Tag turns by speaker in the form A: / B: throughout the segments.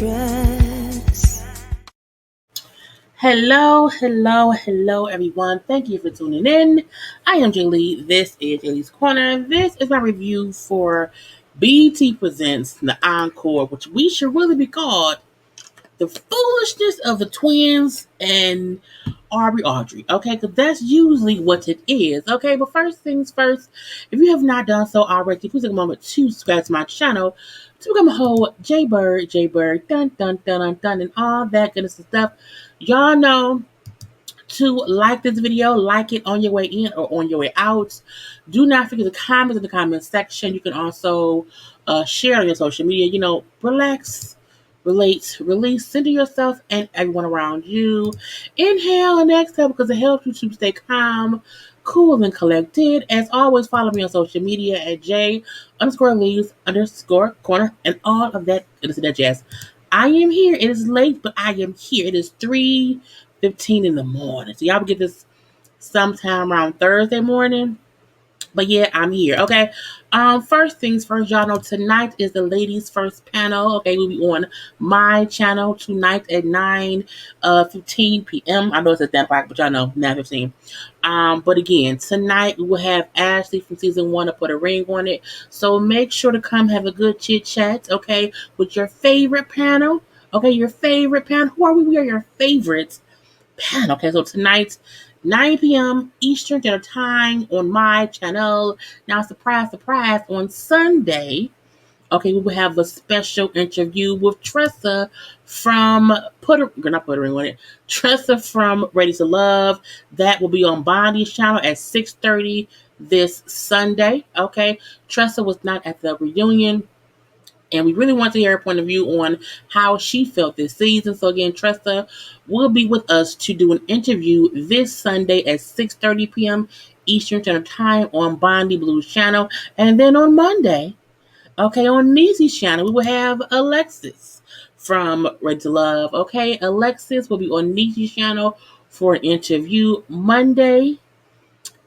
A: stress.
B: Hello, everyone. Thank you for tuning in. I am Jaylee. This is JLeesCorner. This is my review for BET Presents the Encore, which we should really be called The Foolishness of the Twins and Aubry. Okay, because that's usually what it is. Okay, but first things first, if you have not done so already, please take a moment to subscribe to my channel to become a whole JayBird, dun, and all that goodness and stuff. Y'all know to like this video, like it on your way in or on your way out. Do not forget to comment in the comment section. You can also share on your social media. Relax, relate, release, center yourself and everyone around you. Inhale and exhale because it helps you to stay calm, cool, and collected. As always, follow me on social media at J_Lees_Corner and all of that jazz. I am here. It is late, but I am here. It is 3:15 in the morning. So y'all will get this sometime around Thursday morning. But yeah, I'm here. Okay. First things first, y'all know tonight is the ladies' first panel. Okay, we'll be on my channel tonight at 9:15 p.m. I know it's at 10 o'clock, but y'all know 9:15. But again, tonight we will have Ashley from season 1 to put a ring on it. So make sure to come have a good chit chat, okay, with your favorite panel. Okay, your favorite panel. Who are we? We are your favorites panel. Okay, so tonight, 9 p.m. Eastern Standard Time on my channel. Now, surprise, on Sunday, okay, we will have a special interview with Tressa from Tressa from Ready to Love. That will be on Bonnie's channel at 6:30 this Sunday. Okay, Tressa was not at the reunion. And we really want to hear her point of view on how she felt this season. So again, Tressa will be with us to do an interview this Sunday at 6:30 p.m. Eastern Standard Time on Bondi Blues channel. And then on Monday, okay, on Niecy's channel, we will have Alexis from Ready to Love. Okay, Alexis will be on Niecy's channel for an interview Monday,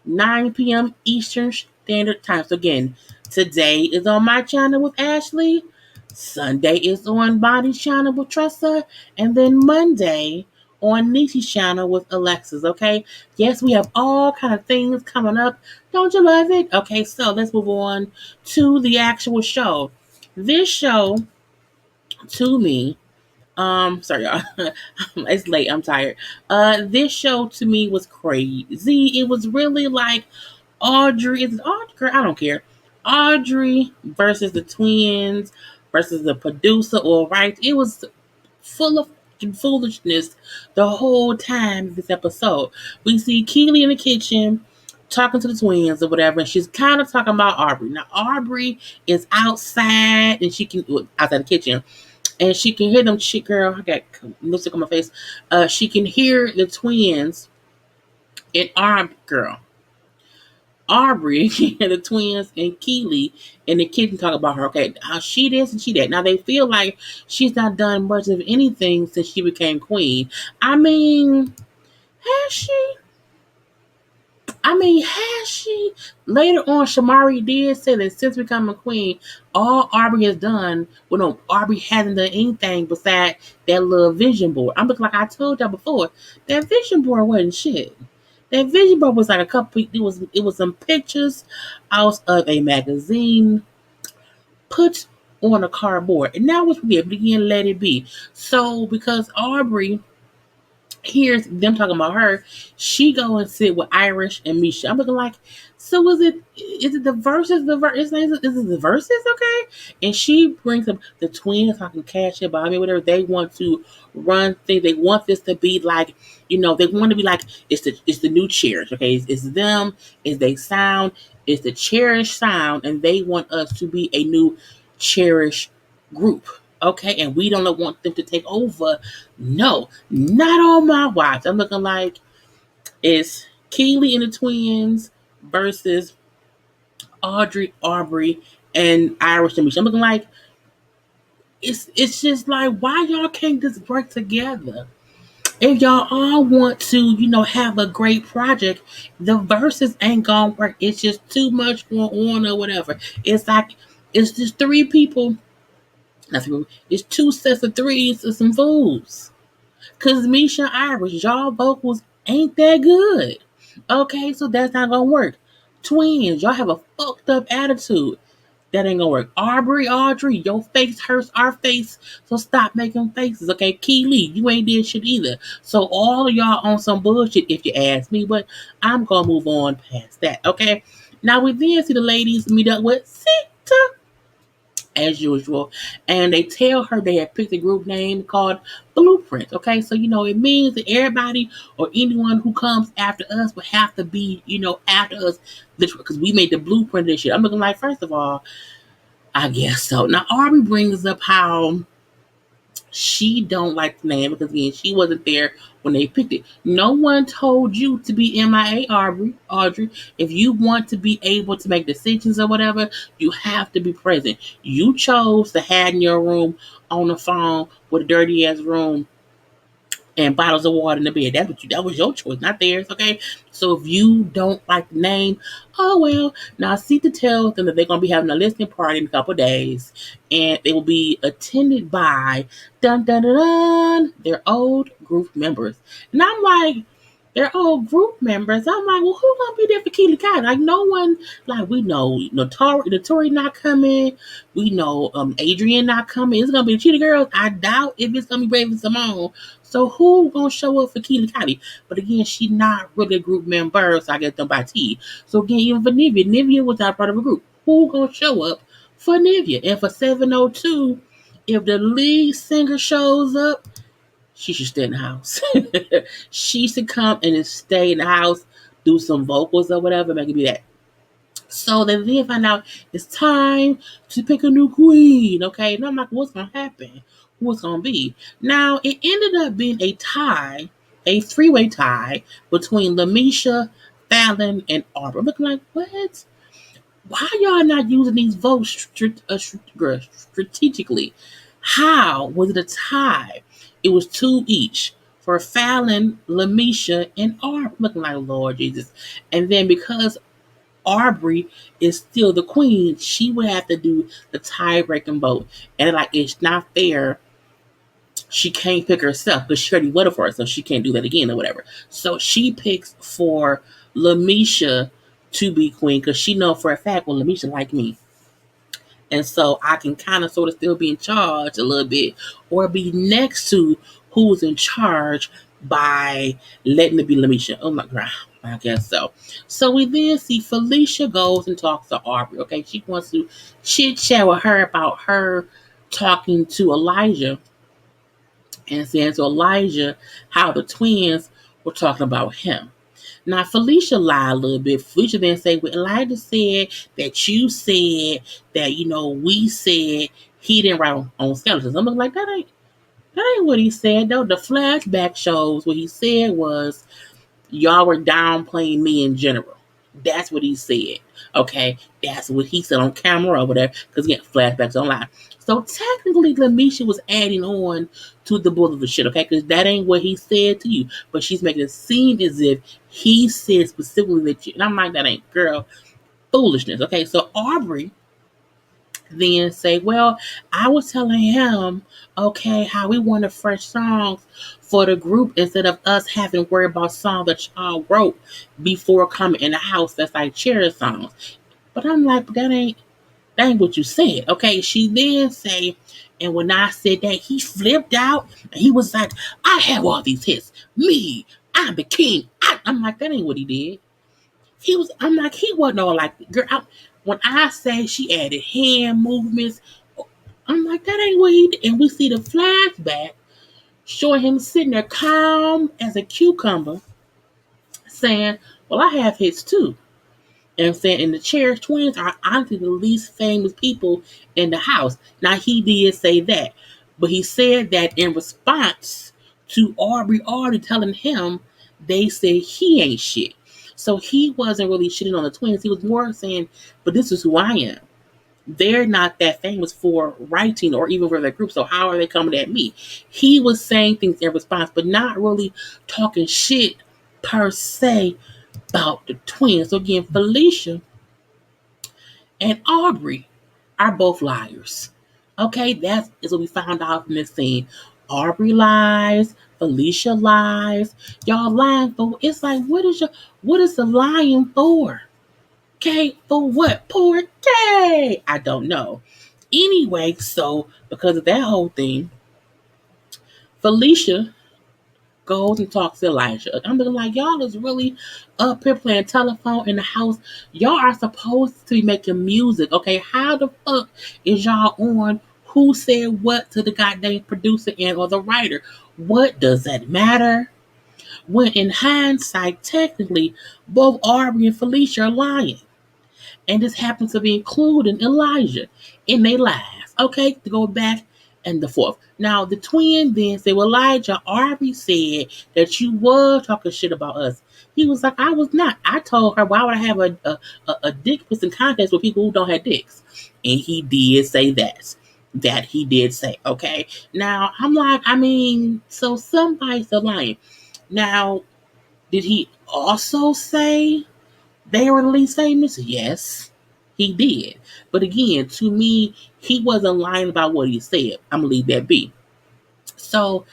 B: 9 p.m. Eastern Standard Time. So again, today is on my channel with Ashley. Sunday is on Bonnie's channel with Tressa. And then Monday on Niecy's channel with Alexis, okay? Yes, we have all kind of things coming up. Don't you love it? Okay, so let's move on to the actual show. This show, to me, sorry y'all. It's late, I'm tired. This show to me was crazy. It was really like Audrey, is it Audrey? I don't care. Audrey versus the twins versus the producer, all right. It was full of foolishness the whole time this episode. We see Keely in the kitchen talking to the twins or whatever, and she's kind of talking about Aubry. Now, Aubry is outside and outside the kitchen. And she can hear them. Girl, I got lipstick on my face. She can hear the twins and Aubry, the twins, and Keely and the kids talk about her. Okay, how she this and she that. Now they feel like she's not done much of anything since she became queen. I mean, has she? Later on, Shamari did say that since becoming queen, all Aubry has done, Aubry hasn't done anything besides that little vision board. I'm looking like I told y'all before, that vision board wasn't shit. That vision board was like it was some pictures out of a magazine put on a cardboard. And now it's weird, but again, let it be. So because Aubry hears them talking about her, she go and sit with Irish and Misha. I'm looking like, so is it the verses? Is it the verses? Okay. And she brings up the twins talking CashApp, whatever. They want to run things. They want this to be like, they want to be like, it's the new Cherish. Okay. It's them. It's they sound. It's the Cherish sound. And they want us to be a new Cherish group. Okay, and we don't want them to take over. No, not on my watch. I'm looking like it's Keely and the twins versus Aubry, and Irish and Misha. I'm looking like it's just like, why y'all can't just work together? If y'all all want to, have a great project, the verses ain't gonna work. It's just too much going on or whatever. It's like it's just three people That's what, it's two sets of threes and some fools. Cause Misha and Iris, y'all vocals ain't that good. Okay, so that's not gonna work. Twins, y'all have a fucked up attitude. That ain't gonna work. Aubrey, Audrey, your face hurts our face, so stop making faces, okay? Keely, you ain't did shit either. So all of y'all on some bullshit, if you ask me, but I'm gonna move on past that, okay? Now we then see the ladies meet up with Sita, as usual, and they tell her they have picked a group name called Blueprint, okay? So, it means that everybody or anyone who comes after us would have to be, after us, because we made the blueprint of this shit. I'm looking like, first of all, I guess so. Now, Aubrey brings up how she don't like the name because, again, she wasn't there when they picked it. No one told you to be MIA, Audrey. If you want to be able to make decisions or whatever, you have to be present. You chose to hide in your room on the phone with a dirty ass room and bottles of water in the bed. That was your choice, not theirs, okay? So if you don't like the name, oh well. Now see to tell them that they're gonna be having a listening party in a couple of days, and they will be attended by dun dun dun dun their old group members. And I'm like, they're all group members. I'm like, well, who gonna be there for Keely Kai? Like, no one. Like, we know Notori not coming. We know Adrian not coming. It's gonna be the Cheetah Girls. I doubt if it's gonna be Raven Simone. So who gonna show up for Keely Kai? But again, she not really a group member, so I get them by T. So again, even for Nivea was not part of a group. Who gonna show up for Nivea? And for 702, if the lead singer shows up, she should stay in the house. She should come and just stay in the house, do some vocals or whatever, make it be that. So they then find out it's time to pick a new queen. Okay, and I'm like, what's gonna happen? What's gonna be? Now it ended up being a tie, a three-way tie between Lamisha, Fallon, and Aubry. I'm looking like, what? Why y'all not using these votes strategically? How was it a tie? It was two each for Fallon, Lamisha, and Aubrey. Looking like Lord Jesus. And then because Aubrey is still the queen, she would have to do the tie breaking vote. And like, it's not fair. She can't pick herself because she already voted for her, so she can't do that again or whatever. So she picks for Lamisha to be queen because she know for a fact, well, Lamisha like me. And so I can kind of sort of still be in charge a little bit or be next to who's in charge by letting it be Lamisha. Oh my God. I guess so. So we then see Felicia goes and talks to Aubrey. Okay. She wants to chit chat with her about her talking to Elijah and saying to Elijah how the twins were talking about him. Now, Felicia lied a little bit. Felicia then said, well, Elijah said that you said that, we said he didn't write on skeletons. I'm like, that ain't what he said, though. The flashback shows what he said was, y'all were downplaying me in general. That's what he said. Okay, that's what he said on camera or whatever. Because again, flashbacks don't lie. So technically, Lamisha was adding on to the bull of the shit. Okay, because that ain't what he said to you. But she's making it seem as if he said specifically that you. And I'm like, that ain't girl foolishness. Okay, so Aubrey then say, well, I was telling him, okay, how we wanted fresh songs for the group instead of us having to worry about songs that y'all wrote before coming in the house that's like charity songs. But I'm like, but that ain't what you said. Okay, she then say, and when I said that, he flipped out and he was like, I have all these hits. Me, I'm the king. I'm like, that ain't what he did. I'm like, he wasn't all like, girl, when I say she added hand movements, I'm like, that ain't what he did. And we see the flashback showing him sitting there calm as a cucumber saying, well, I have hits too. And saying, and the Cherish twins are honestly the least famous people in the house. Now, he did say that, but he said that in response to Aubrey already telling him they said he ain't shit. So he wasn't really shitting on the twins. He was more saying, but this is who I am. They're not that famous for writing or even for their group, so how are they coming at me? He was saying things in response, but not really talking shit per se about the twins. So again, Felicia and Aubrey are both liars. Okay, that is what we found out from this scene. Aubry lies, Felicia lies, y'all lying for. It's like, what is the lying for? Okay, for what? Poor Kay. I don't know. Anyway, so because of that whole thing, Felicia goes and talks to Elijah. I'm looking like, y'all is really up here playing telephone in the house. Y'all are supposed to be making music, okay? How the fuck is y'all on who said what to the goddamn producer and or the writer? What does that matter? When in hindsight, technically, both Aubry and Felicia are lying. And this happens to be including Elijah in their lives. Okay, to go back and the forth. Now the twin then said, "Well, Elijah already said that you were talking shit about us." He was like, "I was not. I told her, why would I have a dick pissing contest with people who don't have dicks?" And he did say that. That he did say. Okay. Now I'm like, I mean, so somebody's lying. Now, did he also say they were released famous? Yes, he did. But again, to me, he wasn't lying about what he said. I'm gonna leave that be. So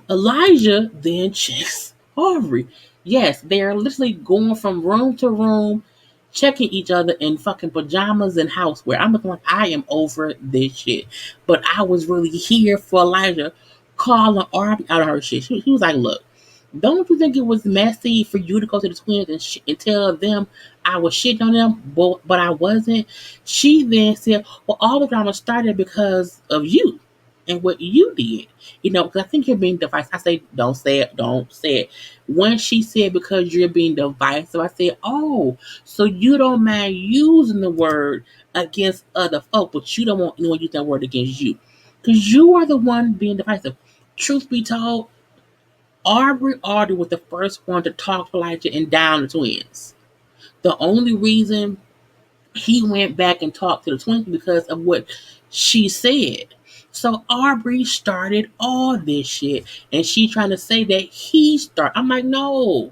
B: Elijah then checks Aubry. Yes, they're literally going from room to room, checking each other in fucking pajamas and housewear. I'm looking like, I am over this shit. But I was really here for Elijah calling Aubry out of her shit. He was like, look, don't you think it was messy for you to go to the twins and tell them I was shitting on them, but I wasn't? She then said, well, all the drama started because of you and what you did. You know, because I think you're being divisive. I say, don't say it, don't say it. When she said, because you're being divisive, I said, oh, so you don't mind using the word against other folk, but you don't want anyone to use that word against you. Because you are the one being divisive. Truth be told, Aubry was the first one to talk to Elijah and down the twins. The only reason he went back and talked to the twins because of what she said. So Aubry started all this shit, and she trying to say that he started. I'm like, no,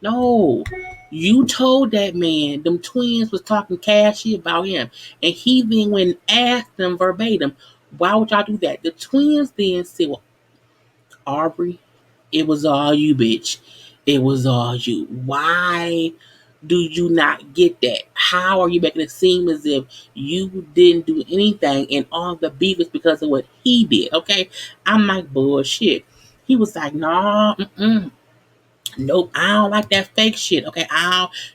B: no. You told that man them twins was talking cash shit about him, and he then went and asked them verbatim, why would y'all do that? The twins then said, well, Aubry, it was all you, bitch. It was all you. Why do you not get that? How are you making it seem as if you didn't do anything and all the beef is because of what he did? Okay, I'm like, bullshit. He was like, nah, nope, I don't like that fake shit. Okay,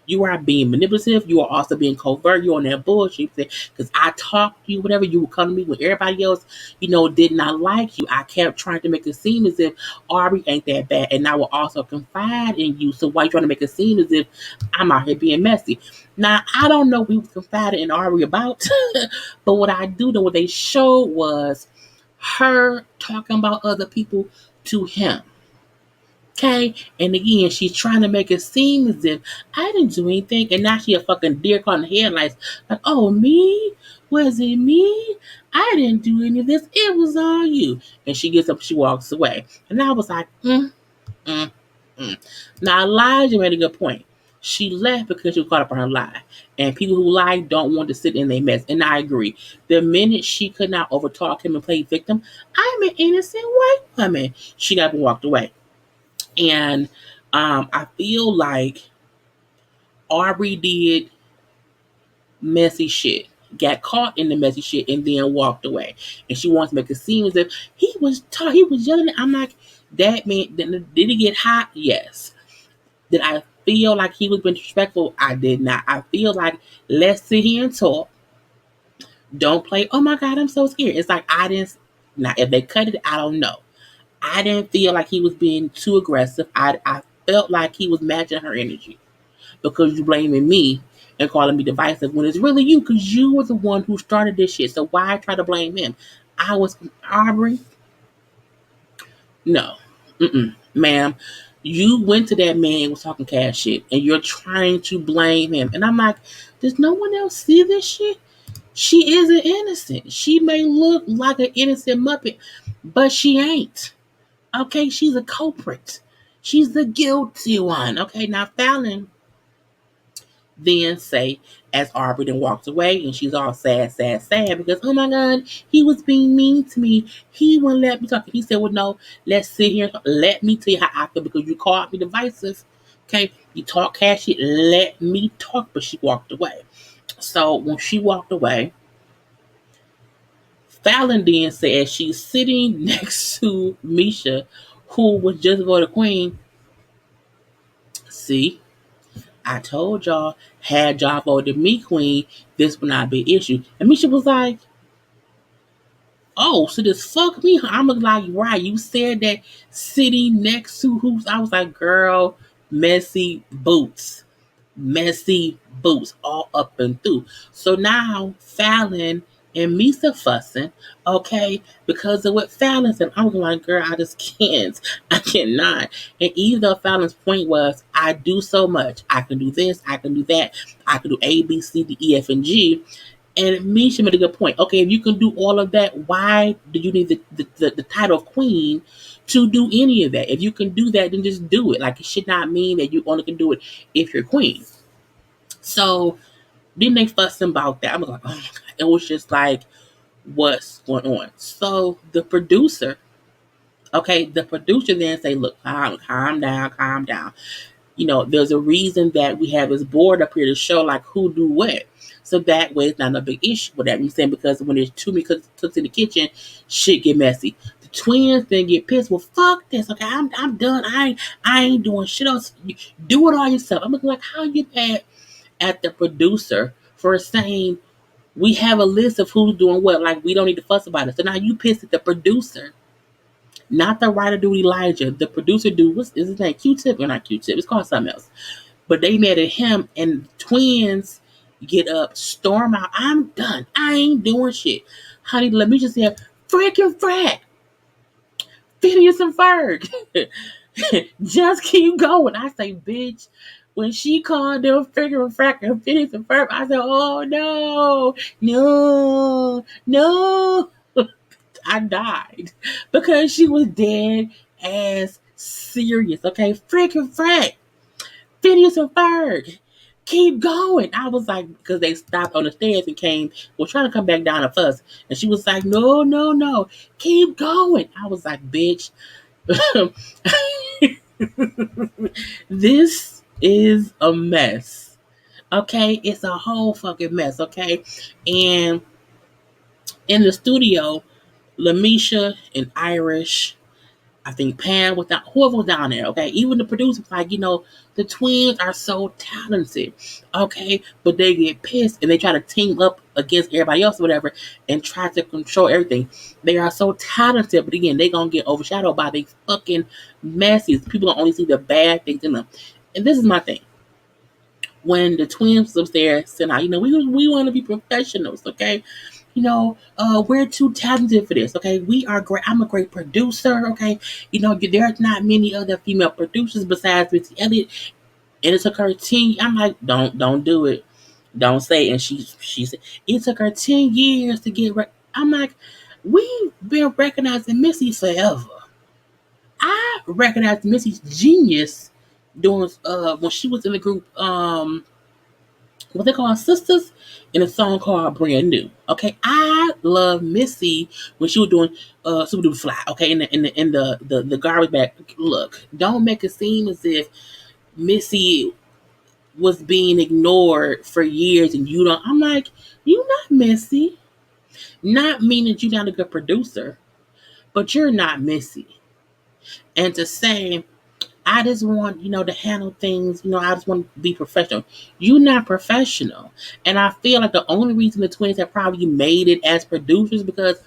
B: you are being manipulative. You are also being covert. You're on that bullshit because I talked to you, whatever. You would come to me when everybody else, did not like you. I kept trying to make it seem as if Aubry ain't that bad, and I will also confide in you. So why you trying to make it seem as if I'm out here being messy? Now I don't know what we was confiding in Aubry about, but what I do know what they showed was her talking about other people to him. Okay, and again, she's trying to make it seem as if I didn't do anything, and now she a fucking deer caught in the headlights. Like, oh, me? Was it me? I didn't do any of this. It was all you. And she gets up, she walks away, and I was like, mm, mm. Now Elijah made a good point. She left because she was caught up on her lie, and people who lie don't want to sit in their mess. And I agree. The minute she could not overtalk him and play victim, I'm an innocent white woman. She got up and walked away. And I feel like Aubry did messy shit, got caught in the messy shit, and then walked away. And she wants to make it seem as if he was yelling. I'm like, that man, did he get hot? Yes. Did I feel like he was being disrespectful? I did not. I feel like, let's sit here and talk. Don't play, oh my God, I'm so scared. It's like, I didn't, now if they cut it, I don't know. I didn't feel like he was being too aggressive. I felt like he was matching her energy because you blaming me and calling me divisive when it's really you because you were the one who started this shit. So why try to blame him? I was Aubry. No, ma'am. You went to that man and was talking cash shit, and you're trying to blame him. And I'm like, does no one else see this shit? She isn't innocent. She may look like an innocent muppet, but she ain't. Okay, she's a culprit. She's the guilty one. Okay, now Fallon then say, as Aubry then walks away, and she's all sad, sad, sad, because, oh my God, he was being mean to me. He wouldn't let me talk. He said, well, no, let's sit here. Let me tell you how I feel, because you called me divisive. Okay, you talk cash shit. Let me talk. But she walked away. So when she walked away, Fallon then said she's sitting next to Misha, who was just voted queen. See, I told y'all, had y'all voted me queen, this would not be an issue. And Misha was like, oh, so this fuck me? I'm like, right, you said that sitting next to who's, I was like, girl, messy boots. Messy boots all up and through. So now Fallon and Misa fussing, okay, because of what Fallon said. I was like, girl, I just can't. I cannot. And even though Fallon's point was, I do so much. I can do this, I can do that, I can do A, B, C, D, E, F, and G. And Misha made a good point. Okay, if you can do all of that, why do you need the title of queen to do any of that? If you can do that, then just do it. Like, it should not mean that you only can do it if you're queen. So then they fussing about that. I was like, oh my God. It was just like, what's going on? So the producer, okay, the producer then say, look, calm down, calm down. You know, there's a reason that we have this board up here to show like who do what. So that way it's not a big issue with that. You saying, because when there's too many cooks in the kitchen, shit get messy. The twins then get pissed. Well, fuck this. Okay, I'm done. I ain't doing shit else. Do it all yourself. I'm looking like, how you mad at the producer for saying we have a list of who's doing what? Like, we don't need to fuss about it. So now you pissed at the producer, not the writer dude Elijah. The producer dude, what's is his name? Q-Tip or not Q-Tip? It's called something else. But they mad at him, and twins get up, storm out. I'm done. I ain't doing shit. Honey, let me just say, freaking frack. Phineas and Ferg. Just keep going. I say, bitch. When she called them freaking frack and Phineas and Ferb, I said, oh no, no, no. I died because she was dead as serious. Okay, freaking frack. Phineas and Ferg, keep going. I was like, because they stopped on the stairs and came, was trying to come back down to fuss. And she was like, no, no, no, keep going. I was like, bitch, this is a mess. Okay, it's a whole fucking mess. Okay, and in the studio, Lamisha and Irish, I think Pam was down, whoever was down there, okay? Even the producer was like, the twins are so talented, okay? But they get pissed and they try to team up against everybody else or whatever and try to control everything. They are so talented, but again, they gonna get overshadowed by these fucking messes. People gonna only see the bad things in them. And this is my thing. When the twins was upstairs said, we want to be professionals, okay? We're too talented for this, okay? We are great. I'm a great producer, okay? There's not many other female producers besides Missy Elliott, and it took her 10. I'm like, don't do it, don't say it. And she said it took her 10 years to get. I'm like, we've been recognizing Missy forever. I recognized Missy's genius doing when she was in the group what they call sisters in a song called Brand New. Okay, I love Missy when she was doing Super Duper Fly. Okay, in the garbage bag. Look, don't make it seem as if Missy was being ignored for years and you don't. I'm like, you not Missy. Not meaning you're not a good producer, but you're not Missy. And to say I just want, to handle things, I just want to be professional. You're not professional. And I feel like the only reason the twins have probably made it as producers because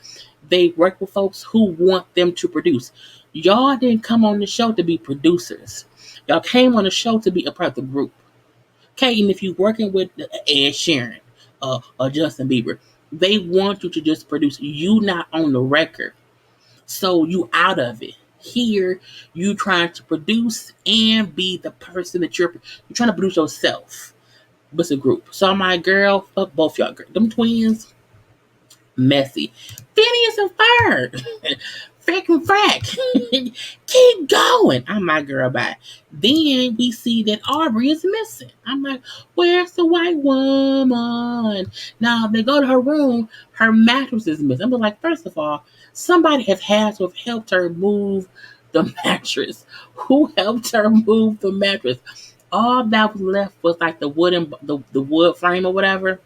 B: they work with folks who want them to produce. Y'all didn't come on the show to be producers. Y'all came on the show to be a part of the group. Okay, and if you're working with Ed Sheeran or Justin Bieber, they want you to just produce. You not on the record. So you out of it. Here, you trying to produce and be the person that you're trying to produce yourself. But it's a group. So I'm like, girl, fuck both y'all. Them twins, messy. Phineas and Ferb. freaking frack. Keep going. I'm like, girl, bye. Then we see that Aubry is missing. I'm like, where's the white woman? Now they go to her room, her mattress is missing. I'm like, first of all, somebody has had to have helped her move the mattress. Who helped her move the mattress? All that was left was like the wood frame or whatever.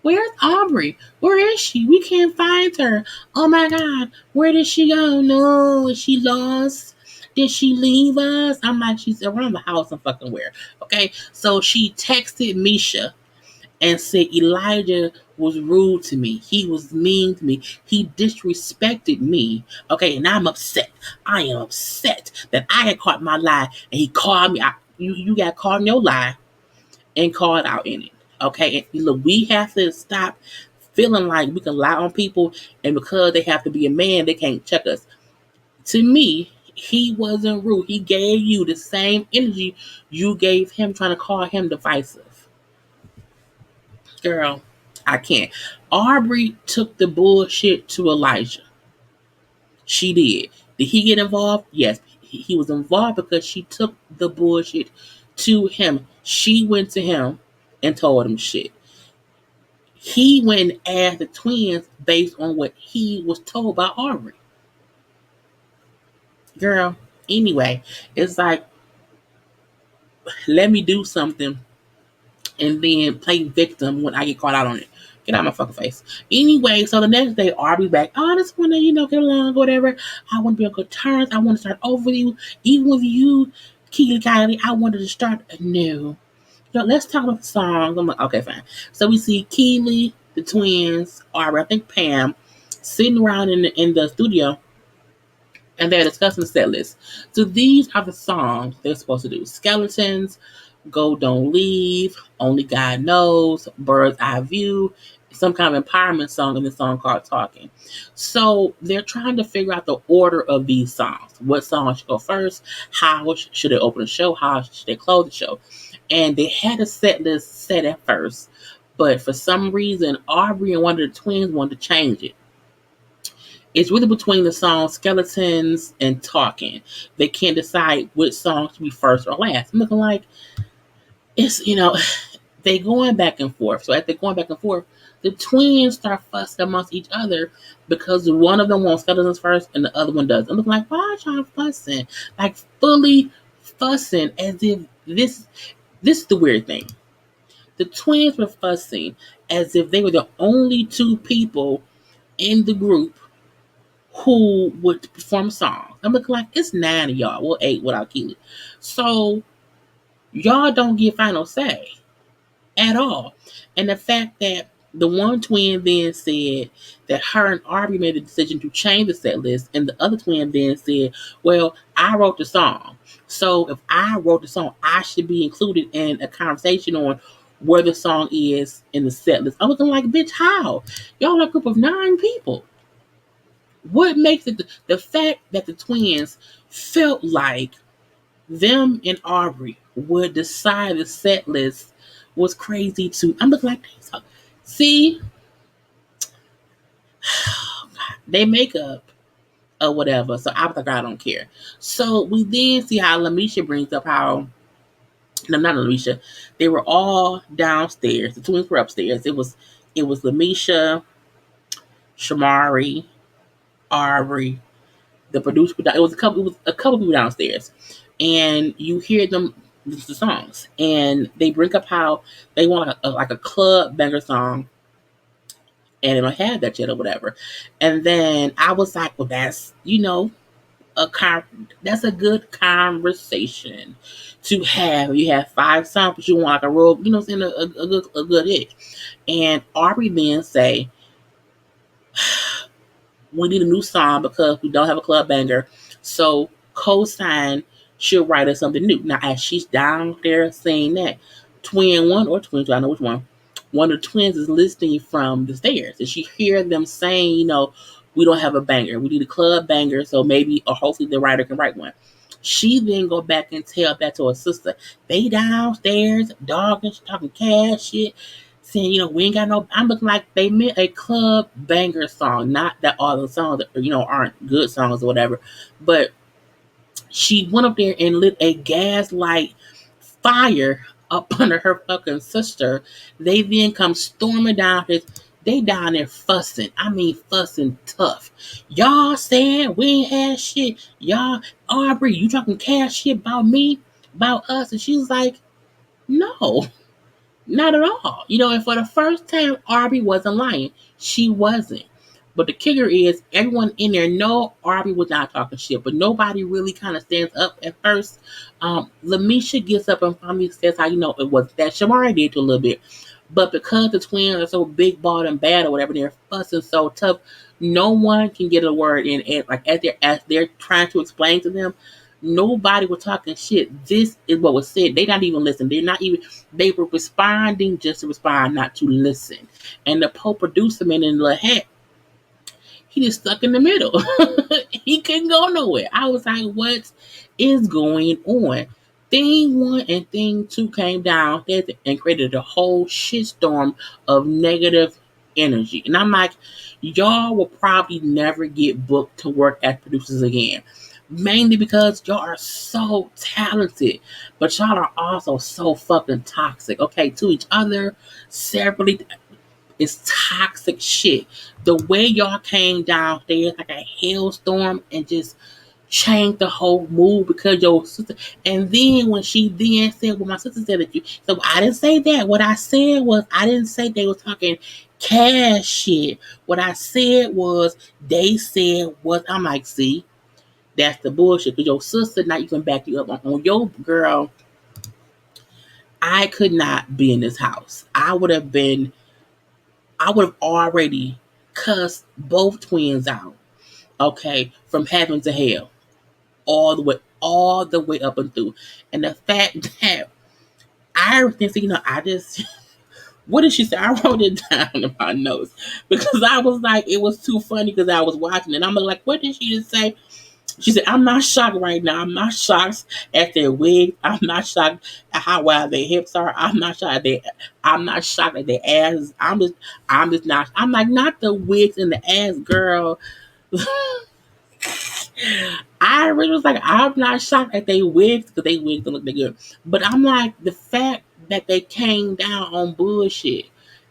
B: Where's Aubry? Where is she? We can't find her. Oh my God. Where did she go? No, is she lost? Did she leave us? I'm like, she's around the house and fucking where. Okay. So she texted Misha and said Elijah was rude to me. He was mean to me. He disrespected me. Okay. And I'm upset. I am upset that I had caught my lie and he called me. You got caught in your lie and called out in it. Okay, and look, we have to stop feeling like we can lie on people, and because they have to be a man, they can't check us. To me, he wasn't rude. He gave you the same energy you gave him, trying to call him divisive. Girl, I can't. Aubry took the bullshit to Elijah. She did. Did he get involved? Yes. He was involved because she took the bullshit to him. She went to him and told him shit. He went and asked the twins based on what he was told by Aubry. Girl, anyway, it's like, let me do something and then play victim when I get caught out on it. Get out of my fucking face. Anyway, so the next day, Aubry's back. Oh, I just want to, get along, whatever. I want to be on good terms. I want to start over with you. Even with you, Keely Kylie, I wanted to start anew. Let's talk about the songs. I'm like, okay, fine. So we see Keely, the twins, Aubry, I think Pam, sitting around in the studio, and they're discussing the set list. So these are the songs they're supposed to do: Skeletons, Go Don't Leave, Only God Knows, Bird's Eye View, some kind of empowerment song, and the song called Talking. So they're trying to figure out the order of these songs. What song should go first? How should they open the show? How should they close the show? And they had a set list set at first, but for some reason, Aubry and one of the twins wanted to change it. It's really between the songs Skeletons and Talking. They can't decide which song to be first or last. I'm looking like, it's, they going back and forth. So as they're going back and forth, the twins start fussing amongst each other because one of them wants Skeletons first and the other one doesn't. I'm looking like, why are y'all fussing? Like, fully fussing as if this is the weird thing. The twins were fussing as if they were the only two people in the group who would perform songs. I'm looking like, it's 9 of y'all. Well, 8 without Keely. So y'all don't get final say at all. And the fact that the one twin then said that her and Aubry made a decision to change the set list, and the other twin then said, well, I wrote the song. So if I wrote the song, I should be included in a conversation on where the song is in the set list. I'm looking like, bitch, how? Y'all are a group of 9 people. What makes it the fact that the twins felt like them and Aubry would decide the set list was crazy too. I'm looking like, see, they make up or whatever. So I was like, I don't care. So we then see how Lamisha brings up how, no, not Lamisha, they were all downstairs. The twins were upstairs. It was Lamisha, Shamari, Aubry, the producer. It was a couple people downstairs, and you hear them the songs, and they bring up how they want like a club banger song, and they don't have that yet or whatever. And then I was like, well, that's that's a good conversation to have. You have 5 songs, but you want like a real, a good hit. And Aubry then say, we need a new song because we don't have a club banger. So Cosign should write us something new. Now, as she's down there saying that, twin 1 or twin 2, I know which one of the twins is listening from the stairs. And she hear them saying, we don't have a banger. We need a club banger. So maybe, or hopefully the writer can write one. She then go back and tell that to her sister. They downstairs, dogging, talking cash shit. saying, we ain't got no. I'm looking like they meant a club banger song, not that all the songs, aren't good songs or whatever. But she went up there and lit a gaslight fire up under her fucking sister. They then come storming down his. They down there fussing. I mean, fussing tough. Y'all said we ain't had shit. Y'all, Aubry, you talking cash shit about me, about us, and she's like, no. Not at all. And for the first time, Aubry wasn't lying. She wasn't. But the kicker is, everyone in there know Aubry was not talking shit, but nobody really kind of stands up at first. Lamisha gets up and finally says how it was that Shamari did to a little bit. But because the twins are so big, bald, and bad or whatever, they're fussing so tough, no one can get a word in. And like as they're trying to explain to them, nobody was talking shit. This is what was said. They not even listening. They're not even. They were responding just to respond, not to listen. And the producer man in the hat, he just stuck in the middle. He couldn't go nowhere. I was like, what is going on? Thing one and thing two came down and created a whole shitstorm of negative energy. And I'm like, y'all will probably never get booked to work as producers again. Mainly because y'all are so talented, but y'all are also so fucking toxic. Okay, to each other, separately. It's toxic shit. The way y'all came downstairs like a hailstorm and just changed the whole mood because your sister. And then when she then said, "Well, my sister said that you," so I didn't say that. What I said was, I didn't say they were talking cash shit. What I said was, they said was, I'm like, see, that's the bullshit. Because your sister not even back you up on your girl. I could not be in this house. I would have already cussed both twins out, okay, from heaven to hell, all the way up and through. And the fact that I everything, so, I just, what did she say? I wrote it down in my notes because I was like, it was too funny because I was watching it. I'm like, what did she just say? She said, I'm not shocked right now. I'm not shocked at their wig. I'm not shocked at how wild their hips are. I'm not shocked at their asses. I'm just not. I'm like, not the wigs and the ass, girl. I really was like, I'm not shocked at their wigs because they wigs don't look that good. But I'm like, the fact that they came down on bullshit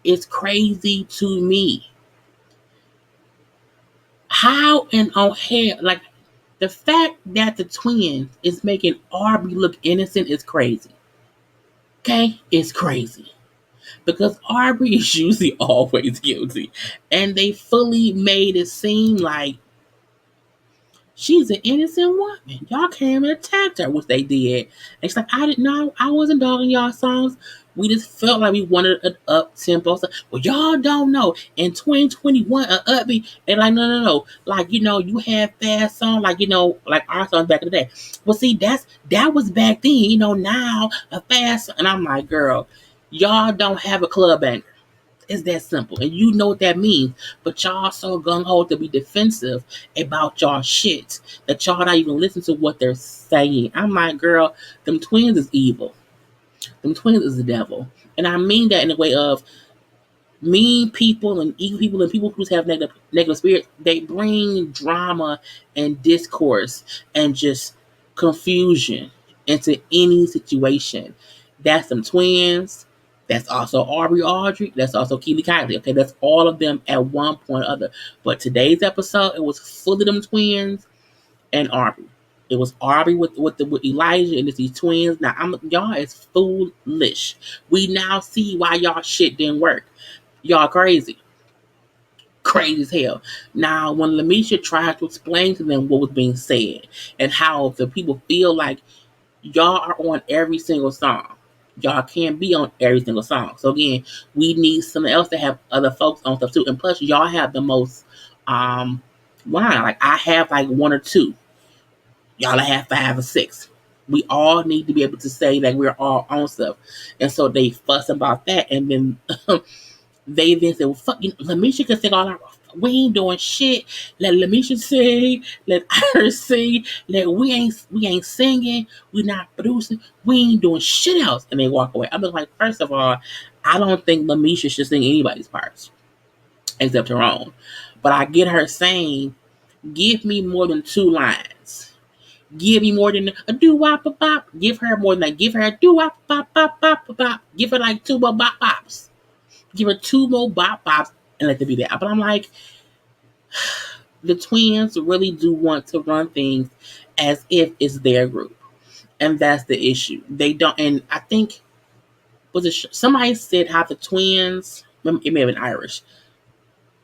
B: is crazy to me. How and on hell, like, the fact that the twins is making Aubry look innocent is crazy. Okay? It's crazy. Because Aubry is usually always guilty. And they fully made it seem like she's an innocent woman. Y'all came and attacked her, which they did. And it's like, I didn't know. I wasn't dogging y'all songs. We just felt like we wanted an up-tempo. So, well, y'all don't know. In 2021, upbeat, and like, no. Like, you have fast songs, like, like our songs back in the day. Well, see, that was back then. Now, a fast song. And I'm like, girl, y'all don't have a club banger. It's that simple. And you know what that means. But y'all so gung-ho to be defensive about y'all shit that y'all not even listen to what they're saying. I'm like, girl, them twins is evil. Them twins is the devil. And I mean that in a way of mean people and evil people and people who have negative spirits. They bring drama and discourse and just confusion into any situation. That's them twins. That's also Audrey. That's also Keely Kylie. Okay, that's all of them at one point or other. But today's episode, it was full of them twins and Aubry. It was Aubry with Elijah and it's these twins. Now y'all is foolish. We now see why y'all shit didn't work. Y'all crazy. Crazy as hell. Now, when Lamisha tried to explain to them what was being said and how the people feel like y'all are on every single song. Y'all can't be on every single song. So again, we need someone else to have other folks on stuff too. And plus, y'all have the most line. Like I have like one or two. Y'all have 5 or 6. We all need to be able to say that we're all on stuff. And so they fuss about that. And then they then said, well, fuck, Lamisha can sing all our, we ain't doing shit. Let Lamisha sing, let Iris sing, we ain't singing, we not producing, we ain't doing shit else. And they walk away. I'm just like, first of all, I don't think Lamisha should sing anybody's parts except her own. But I get her saying, give me more than 2 lines. Give me more than a doo wop a bop. Give her more than that. Give her a doo wop bop bop bop bop. Give her like 2 more bop bops. Give her 2 more bop bops and let it be that. But I'm like, the twins really do want to run things as if it's their group. And that's the issue. They don't, and I think, somebody said how the twins, it may have been Irish,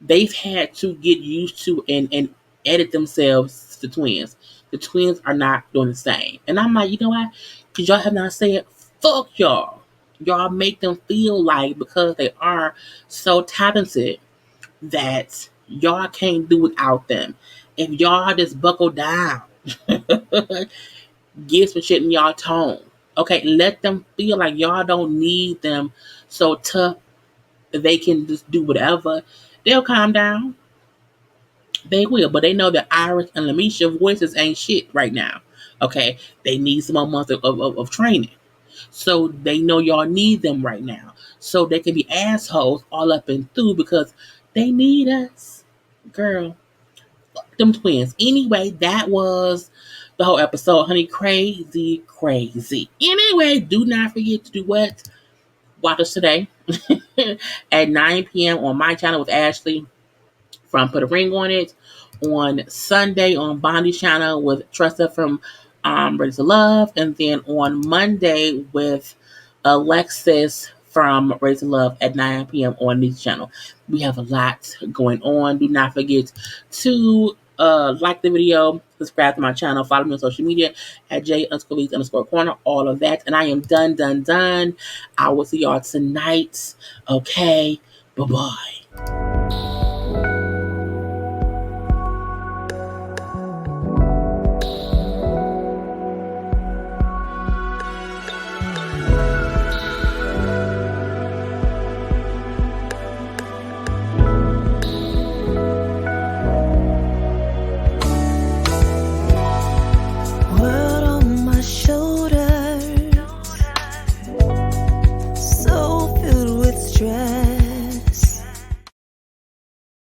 B: they've had to get used to and edit themselves to twins. The twins are not doing the same. And I'm like, you know what? Because y'all have not said, fuck y'all. Y'all make them feel like because they are so talented that y'all can't do without them. If y'all just buckle down, get some shit in y'all tone. Okay, let them feel like y'all don't need them so tough that they can just do whatever. They'll calm down. They will, but they know that Iris and Lamisha voices ain't shit right now. Okay, they need some more months of training. So they know y'all need them right now. So they can be assholes all up and through because they need us. Girl, fuck them twins. Anyway, that was the whole episode, honey. Crazy, crazy. Anyway, do not forget to do what? Watch us today at 9 p.m. on my channel with Ashley from Put a Ring on It. On Sunday on Bondi's channel with Tressa from Ready to Love. And then on Monday with Alexis from Ready to Love at 9 p.m. on this channel. We have a lot going on. Do not forget to like the video, subscribe to my channel, follow me on social media at JLeesCorner, all of that. And I am done. I will see y'all tonight. Okay, bye-bye.